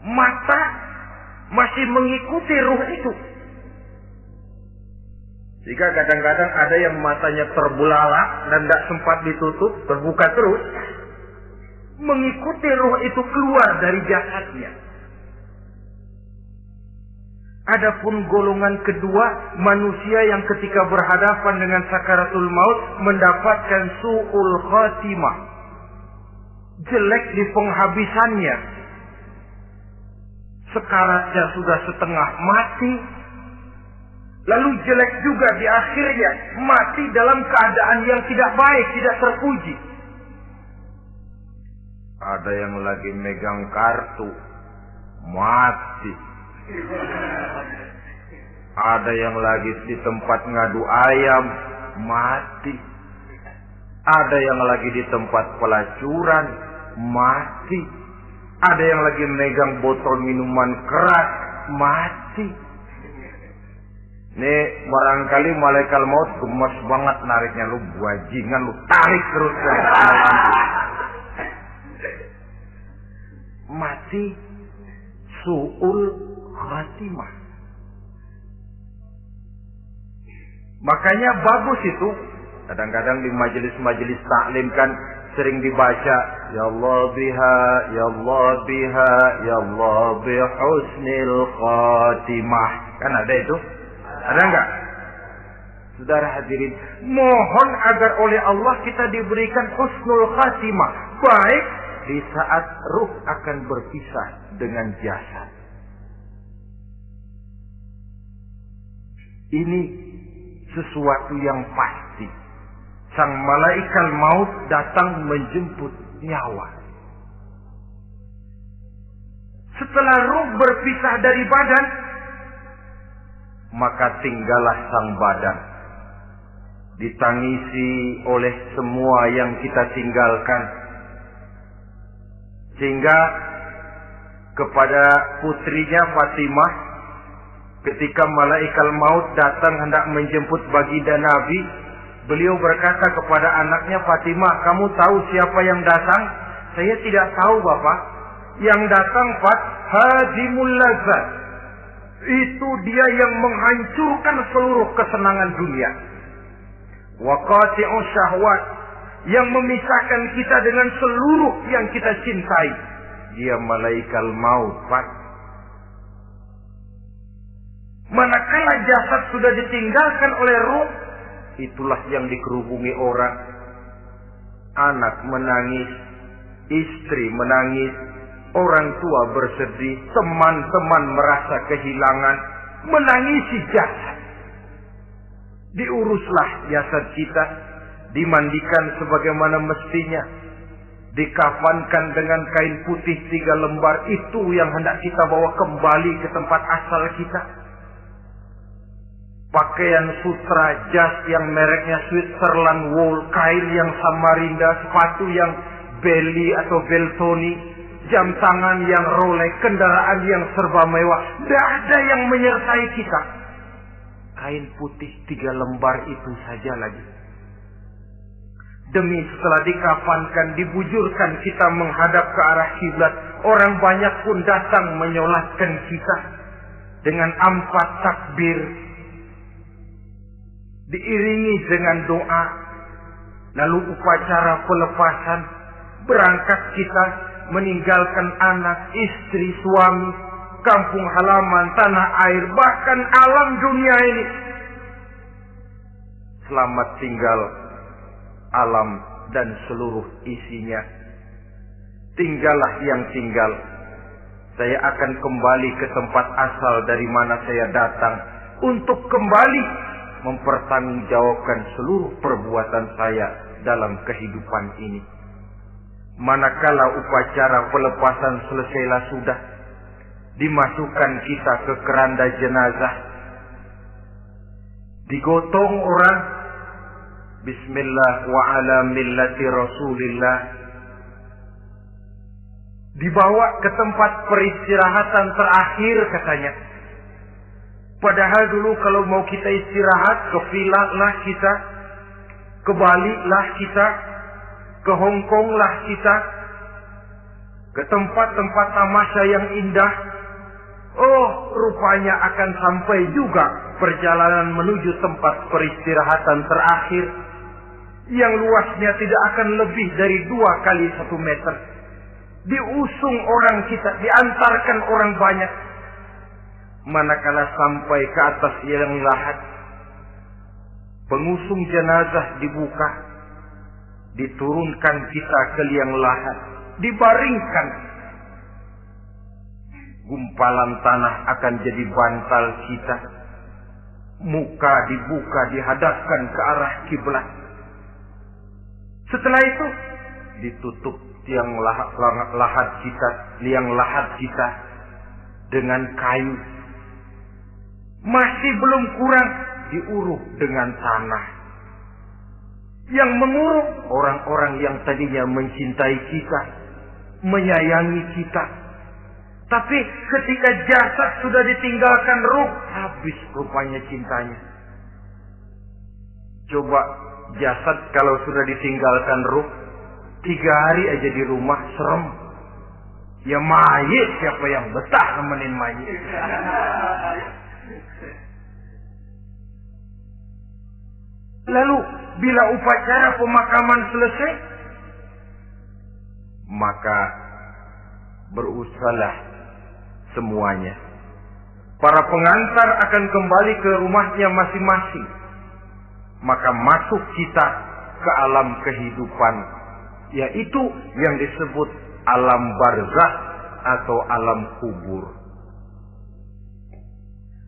mata masih mengikuti ruh itu. Jika kadang-kadang ada yang matanya terbelalak dan tidak sempat ditutup, terbuka terus, mengikuti ruh itu keluar dari jasadnya. Adapun golongan kedua, manusia yang ketika berhadapan dengan sakaratul maut mendapatkan su'ul khatimah, jelek di penghabisannya. Sekaratnya sudah setengah mati, lalu jelek juga di akhirnya, mati dalam keadaan yang tidak baik, tidak terpuji. Ada yang lagi megang kartu, mati. Ada yang lagi di tempat ngadu ayam, mati. Ada yang lagi di tempat pelacuran, mati. Ada yang lagi megang botol minuman keras, mati. Nih barangkali malaikat maut gemes banget nariknya, lu bajingan, lu tarik terus kan. Mati su'ul khatimah. Makanya bagus itu. Kadang-kadang di majelis-majelis taklim kan sering dibaca, Ya Allah biha, Ya Allah biha, Ya Allah bihusnil khatimah. Kan ada itu? Ada enggak? Saudara hadirin, mohon agar oleh Allah kita diberikan husnul khatimah, baik di saat ruh akan berpisah dengan jasad. Ini sesuatu yang pasti. Sang malaikat maut datang menjemput nyawa. Setelah ruh berpisah dari badan, maka tinggallah sang badan. Ditangisi oleh semua yang kita tinggalkan. Sehingga kepada putrinya Fatimah, ketika malaikat maut datang hendak menjemput baginda Nabi, beliau berkata kepada anaknya, Fatimah, kamu tahu siapa yang datang? Saya tidak tahu, Bapak. Yang datang hadimul lazat. Itu dia yang menghancurkan seluruh kesenangan dunia. Wa qati'u syahwat, yang memisahkan kita dengan seluruh yang kita cintai. Dia malaikat maut, Pak. Manakala jasad sudah ditinggalkan oleh ruh, itulah yang dikerubungi orang. Anak menangis, istri menangis, orang tua bersedih, teman-teman merasa kehilangan, menangisi jasad. Diuruslah jasad kita, dimandikan sebagaimana mestinya, dikafankan dengan kain putih 3 lembar, itu yang hendak kita bawa kembali ke tempat asal kita. Pakaian sutra jas yang mereknya Switzerland wool, kain yang Samarinda, sepatu yang Belly atau Beltoni, jam tangan yang Rolex, kendaraan yang serba mewah. Tidak ada yang menyertai kita. Kain putih 3 lembar itu saja lagi. Demi setelah dikafankan, dibujurkan kita menghadap ke arah kiblat, orang banyak pun datang menyolatkan kita dengan 4 takbir, diiringi dengan doa. Lalu upacara pelepasan, berangkat kita meninggalkan anak, istri, suami, kampung halaman, tanah air, bahkan alam dunia ini. Selamat tinggal alam dan seluruh isinya. Tinggallah yang tinggal. Saya akan kembali ke tempat asal dari mana saya datang, untuk kembali mempertanggungjawabkan seluruh perbuatan saya dalam kehidupan ini. Manakala upacara pelepasan selesailah sudah, dimasukkan kita ke keranda jenazah, digotong orang, bismillah wa ala millati rasulillah, dibawa ke tempat peristirahatan terakhir katanya. Padahal dulu kalau mau kita istirahat, ke villa lah kita, ke Bali lah kita, ke Hong Kong lah kita, ke tempat-tempat tamasya yang indah. Oh, rupanya akan sampai juga perjalanan menuju tempat peristirahatan terakhir, yang luasnya tidak akan lebih dari 2 kali 1 meter. Diusung orang kita, diantarkan orang banyak. Manakala sampai ke atas yang lahat, pengusung jenazah dibuka, diturunkan kita ke liang lahat, dibaringkan. Gumpalan tanah akan jadi bantal kita. Muka dibuka, dihadapkan ke arah kiblat. Setelah itu ditutup liang lahat kita dengan kayu. Masih belum kurang, diuruk dengan tanah. Yang menguruk orang-orang yang tadinya mencintai kita, menyayangi kita. Tapi ketika jasad sudah ditinggalkan ruh, habis rupanya cintanya. Coba jasad kalau sudah ditinggalkan ruh, 3 hari aja di rumah serem. Ya mayit, siapa yang betah nemenin mayit? Lalu bila upacara pemakaman selesai, maka berusahalah semuanya. Para pengantar akan kembali ke rumahnya masing-masing. Maka masuk kita ke alam kehidupan, yaitu yang disebut alam barzakh atau alam kubur.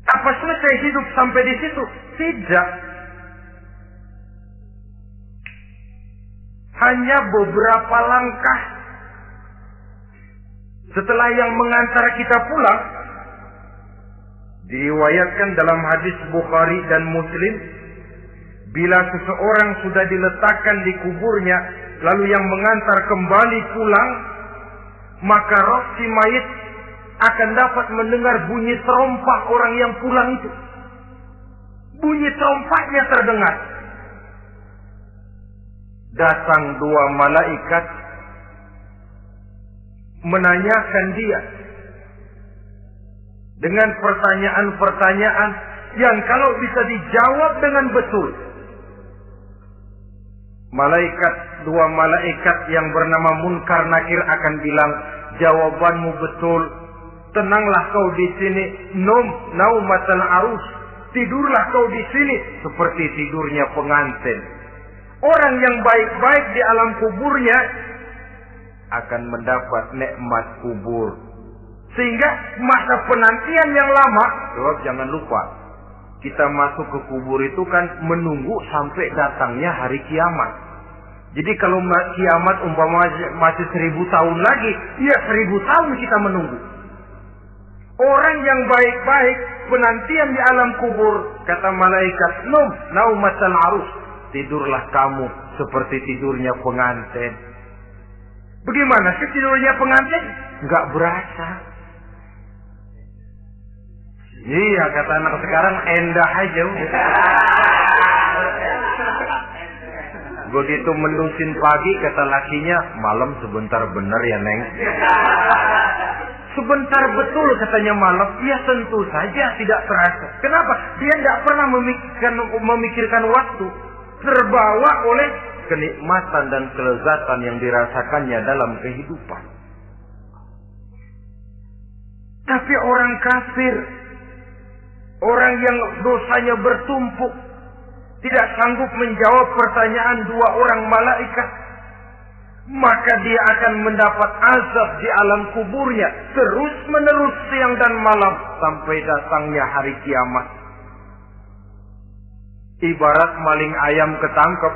Apa selesai hidup sampai di situ? Tidak. Hanya beberapa langkah setelah yang mengantar kita pulang, diriwayatkan dalam hadis Bukhari dan Muslim, bila seseorang sudah diletakkan di kuburnya, lalu yang mengantar kembali pulang, maka roh si mayit akan dapat mendengar bunyi terompah orang yang pulang itu. Bunyi terompahnya terdengar. Datang 2 malaikat menanyakan dia dengan pertanyaan-pertanyaan yang kalau bisa dijawab dengan betul. Dua malaikat yang bernama Munkar Nakir akan bilang, jawabanmu betul. Tenanglah kau di sini, naumatal arus. Tidurlah kau di sini seperti tidurnya pengantin. Orang yang baik-baik di alam kuburnya akan mendapat nikmat kubur. Sehingga masa penantian yang lama, jangan lupa, kita masuk ke kubur itu kan menunggu sampai datangnya hari kiamat. Jadi kalau kiamat umpama masih 1000 tahun lagi, ya 1000 tahun kita menunggu. Orang yang baik-baik penantian di alam kubur, kata malaikat, naumatal arus, tidurlah kamu seperti tidurnya pengantin. Bagaimana sih tidurnya pengantin? Enggak berasa. Iya, kata anak sekarang, endah aja. Begitu mendusin pagi, kata lakinya, malam sebentar bener ya Neng. Sebentar betul katanya malam. Ya tentu saja tidak terasa. Kenapa? Dia tidak pernah memikirkan waktu. Terbawa oleh kenikmatan dan kelezatan yang dirasakannya dalam kehidupan. Tapi orang kafir, orang yang dosanya bertumpuk, tidak sanggup menjawab pertanyaan dua orang malaikat, maka dia akan mendapat azab di alam kuburnya terus menerus siang dan malam sampai datangnya hari kiamat. Ibarat maling ayam ketangkep,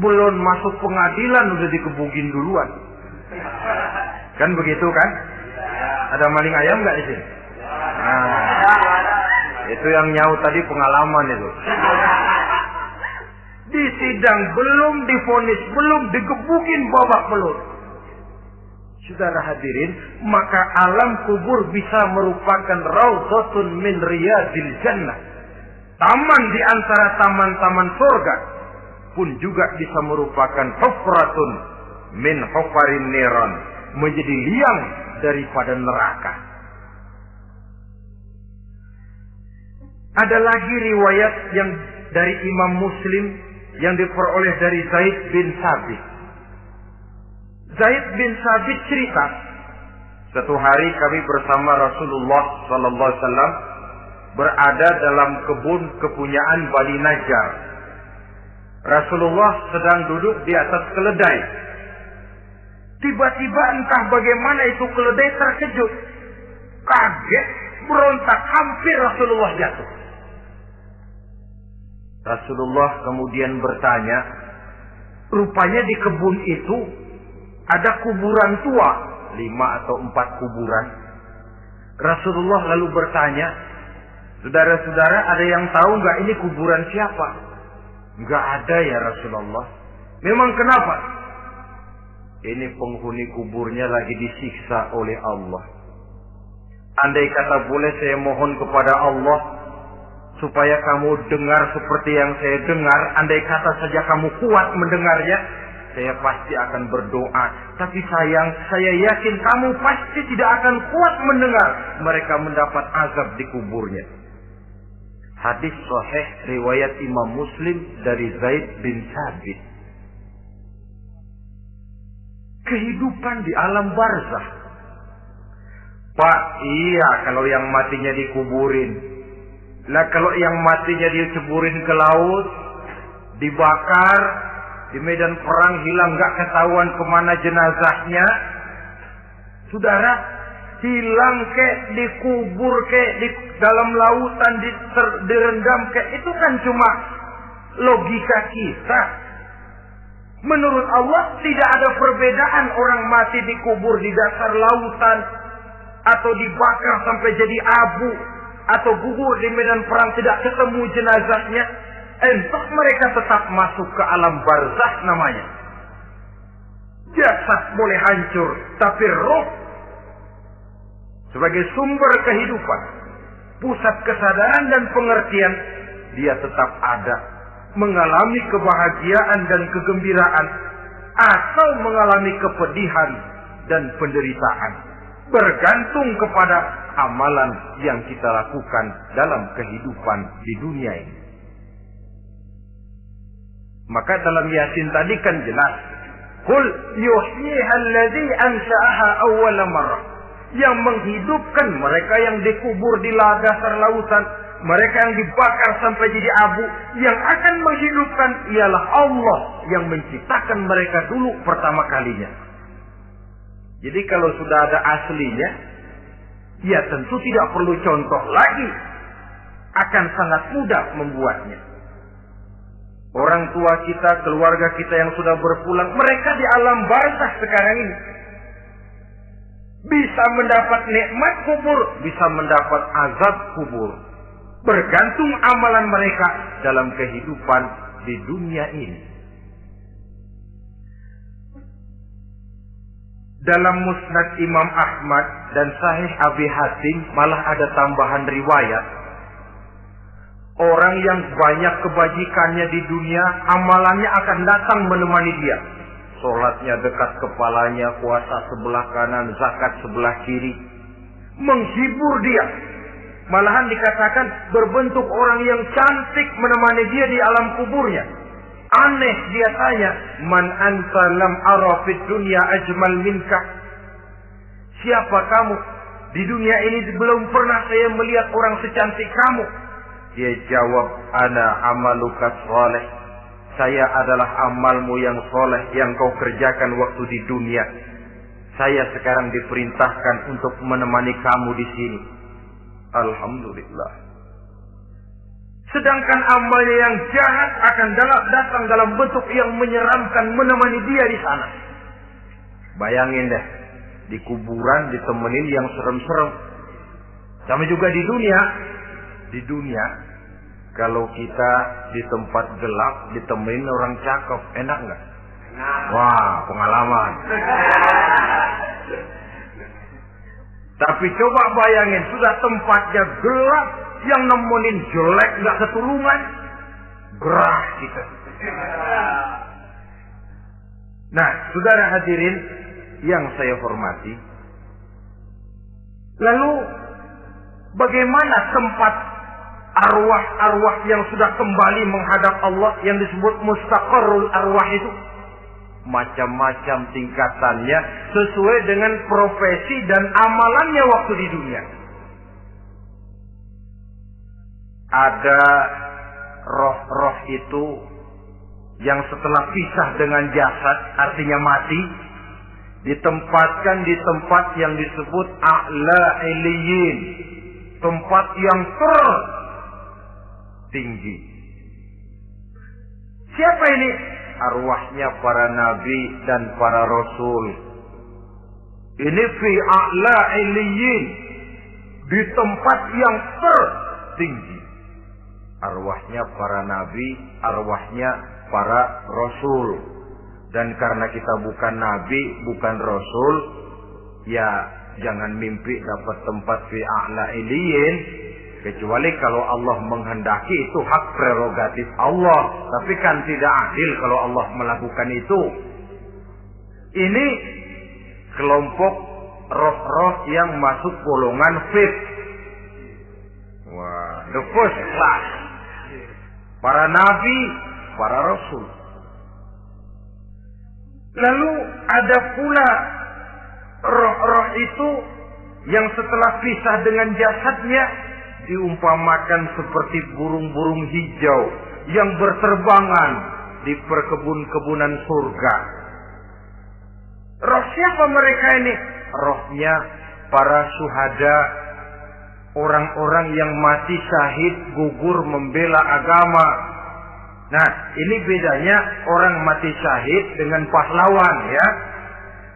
belum masuk pengadilan udah dikebukin duluan. Kan begitu kan? Ada maling ayam nggak di sini? Nah, itu yang nyaut tadi pengalaman itu. Di sidang belum divonis, belum digebukin babak belur. Saudara hadirin, maka alam kubur bisa merupakan raudhatun min riyadil jannah. Taman di antara taman-taman surga pun juga bisa merupakan hufratun min hufarin niran, menjadi liang daripada neraka. Ada lagi riwayat yang dari Imam Muslim yang diperoleh dari Zaid bin Sabit. Zaid bin Sabit cerita, satu hari kami bersama Rasulullah sallallahu alaihi wasallam berada dalam kebun kepunyaan Bani Najjar. Rasulullah sedang duduk di atas keledai. Tiba-tiba entah bagaimana itu keledai terkejut, kaget, berontak, hampir Rasulullah jatuh. Rasulullah kemudian bertanya, rupanya di kebun itu ada kuburan tua, 5 atau 4 kuburan. Rasulullah lalu bertanya, saudara-saudara ada yang tahu nggak ini kuburan siapa? Nggak ada ya Rasulullah. Memang kenapa? Ini penghuni kuburnya lagi disiksa oleh Allah. Andai kata boleh saya mohon kepada Allah supaya kamu dengar seperti yang saya dengar, andai kata saja kamu kuat mendengarnya, saya pasti akan berdoa. Tapi sayang, saya yakin kamu pasti tidak akan kuat mendengar mereka mendapat azab di kuburnya. Hadis sahih riwayat Imam Muslim dari Zaid bin Sabit. Kehidupan di alam barzakh. Pak, iya kalau yang matinya dikuburin. Lah kalau yang matinya diceburin ke laut, dibakar, di medan perang hilang nggak ketahuan kemana jenazahnya. Saudara, hilang kek, dikubur kek, di dalam lautan direndam kek, itu kan cuma logika kita. Menurut Allah tidak ada perbedaan orang mati dikubur di dasar lautan atau dibakar sampai jadi abu atau gugur di medan perang tidak ketemu jenazahnya. Entah mereka tetap masuk ke alam barzakh namanya. Jasad boleh hancur, tapi roh sebagai sumber kehidupan, pusat kesadaran dan pengertian, dia tetap ada, mengalami kebahagiaan dan kegembiraan atau mengalami kepedihan dan penderitaan, bergantung kepada amalan yang kita lakukan dalam kehidupan di dunia ini. Maka dalam Yasin tadi kan jelas, qul yuhyiha alladzi ansha'aha awwala marrah, yang menghidupkan mereka yang dikubur di dasar lautan, mereka yang dibakar sampai jadi abu, yang akan menghidupkan ialah Allah yang menciptakan mereka dulu pertama kalinya. Jadi kalau sudah ada aslinya, ya tentu tidak perlu contoh lagi, akan sangat mudah membuatnya. Orang tua kita, keluarga kita yang sudah berpulang, mereka di alam barzakh sekarang ini bisa mendapat nikmat kubur, bisa mendapat azab kubur. Bergantung amalan mereka dalam kehidupan di dunia ini. Dalam Musnad Imam Ahmad dan Sahih Abi Hatim malah ada tambahan riwayat. Orang yang banyak kebajikannya di dunia, amalannya akan datang menemani dia. Sholatnya dekat kepalanya, puasa sebelah kanan, zakat sebelah kiri. Menghibur dia. Malahan dikatakan berbentuk orang yang cantik menemani dia di alam kuburnya. Aneh dia tanya, man anta lam ara fid dunya ajmal minka. Siapa kamu? Di dunia ini belum pernah saya melihat orang secantik kamu. Dia jawab, ana amaluka sholeh. Saya adalah amalmu yang soleh yang kau kerjakan waktu di dunia. Saya sekarang diperintahkan untuk menemani kamu di sini. Alhamdulillah. Sedangkan amalnya yang jahat akan datang dalam bentuk yang menyeramkan menemani dia di sana. Bayangin deh, di kuburan ditemenin yang serem-serem. Sama juga di dunia. Di dunia, kalau kita di tempat gelap ditemenin orang cakep, enak nggak? Wah, pengalaman. Tapi coba bayangin, sudah tempatnya gelap, yang nemenin jelek nggak ketulungan, gerah kita. Nah, saudara hadirin yang saya hormati, lalu bagaimana tempat arwah-arwah yang sudah kembali menghadap Allah yang disebut mustaqarrul arwah itu? Macam-macam tingkatannya sesuai dengan profesi dan amalannya waktu di dunia. Ada roh-roh itu yang setelah pisah dengan jasad, artinya mati, ditempatkan di tempat yang disebut a'la iliyin, tempat yang tertinggi. Siapa ini? Arwahnya para nabi dan para rasul. Ini fi a'la iliyin, di tempat yang tertinggi. Arwahnya para nabi, arwahnya para rasul. Dan karena kita bukan nabi, bukan rasul, ya jangan mimpi dapat tempat fi a'la iliyin. Kecuali kalau Allah menghendaki, itu hak prerogatif Allah. Tapi kan tidak adil kalau Allah melakukan itu. Ini kelompok roh-roh yang masuk golongan fit. Wah, the first class. Para nabi, para rasul. Lalu ada pula roh-roh itu yang setelah pisah dengan jasadnya diumpamakan seperti burung-burung hijau yang berterbangan di perkebun-kebunan surga. Roh siapa mereka ini? Rohnya para syuhada, orang-orang yang mati syahid gugur membela agama. Nah, ini bedanya orang mati syahid dengan pahlawan, ya.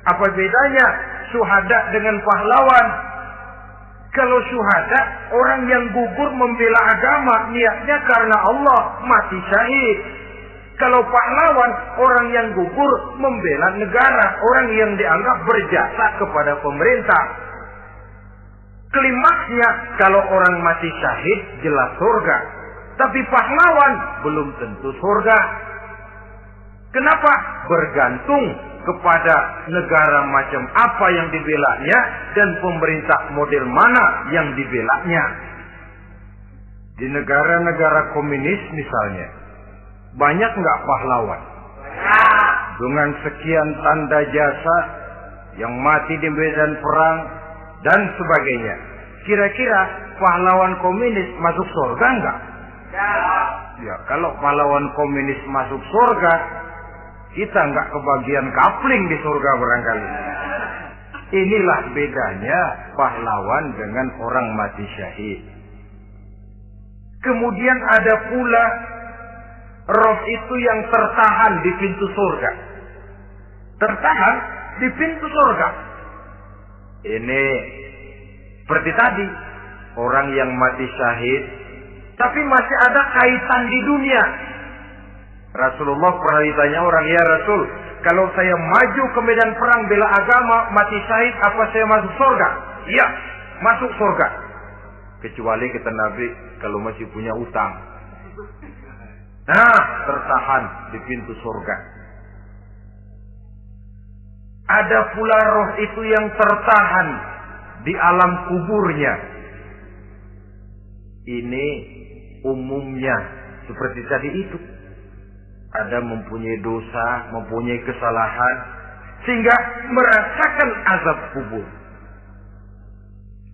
Apa bedanya syuhada dengan pahlawan? Kalau syuhada, orang yang gugur membela agama, niatnya karena Allah, mati syahid. Kalau pahlawan, orang yang gugur membela negara, orang yang dianggap berjasa kepada pemerintah. Klimaksnya, kalau orang mati syahid, jelas surga. Tapi pahlawan, belum tentu surga. Kenapa? Bergantung kepada negara macam apa yang dibelanya dan pemerintah model mana yang dibelanya. Di negara-negara komunis misalnya, banyak nggak pahlawan? Dengan sekian tanda jasa yang mati di medan perang dan sebagainya. Kira-kira pahlawan komunis masuk surga nggak? Ya, kalau pahlawan komunis masuk surga, kita nggak kebagian kapling di surga barangkali. Inilah bedanya pahlawan dengan orang mati syahid. Kemudian ada pula roh itu yang tertahan di pintu surga. Tertahan di pintu surga. Ini seperti tadi, orang yang mati syahid, tapi masih ada kaitan di dunia. Rasulullah pernah ditanya orang, ya Rasul, kalau saya maju ke medan perang bela agama, mati syahid, apa saya masuk surga? Iya, masuk surga. Kecuali kata Nabi, kalau masih punya utang. Nah, tertahan di pintu surga. Ada pula roh itu yang tertahan di alam kuburnya. Ini umumnya seperti tadi itu. Ada mempunyai dosa, mempunyai kesalahan, sehingga merasakan azab kubur.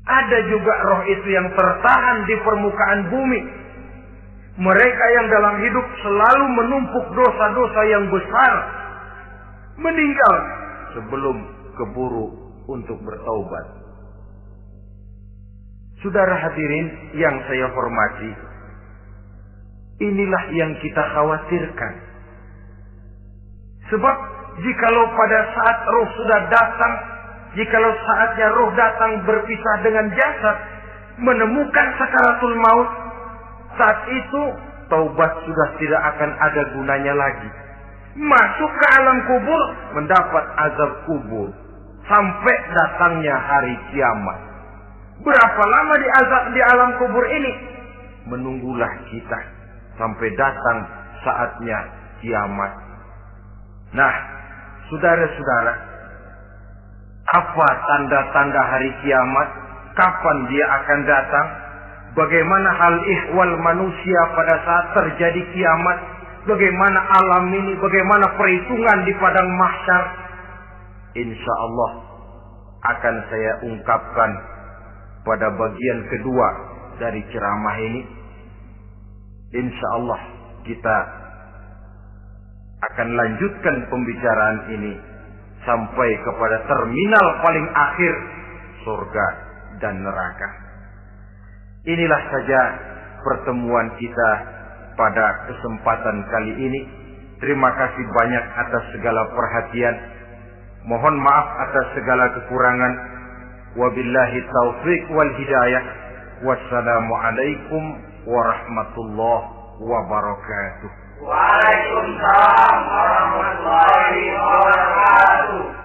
Ada juga roh itu yang tertahan di permukaan bumi. Mereka yang dalam hidup selalu menumpuk dosa-dosa yang besar, meninggal sebelum keburu untuk bertaubat. Saudara hadirin yang saya hormati, inilah yang kita khawatirkan. Sebab jikalau pada saat roh sudah datang, jikalau saatnya roh datang berpisah dengan jasad, menemukan sakaratul maut, saat itu taubat sudah tidak akan ada gunanya lagi. Masuk ke alam kubur, mendapat azab kubur, sampai datangnya hari kiamat. Berapa lama di alam kubur ini? Menunggulah kita sampai datang saatnya kiamat. Nah, saudara-saudara, apa tanda-tanda hari kiamat? Kapan dia akan datang? Bagaimana hal ihwal manusia pada saat terjadi kiamat? Bagaimana alam ini? Bagaimana perhitungan di padang mahsyar? Insya Allah akan saya ungkapkan pada bagian kedua dari ceramah ini. Insya Allah kita akan lanjutkan pembicaraan ini sampai kepada terminal paling akhir, surga dan neraka. Inilah saja pertemuan kita pada kesempatan kali ini. Terima kasih banyak atas segala perhatian. Mohon maaf atas segala kekurangan. Wabillahi taufiq wal hidayah. Wassalamualaikum warahmatullahi wabarakatuh. Waalaikumsalam warahmatullahi wabarakatuh.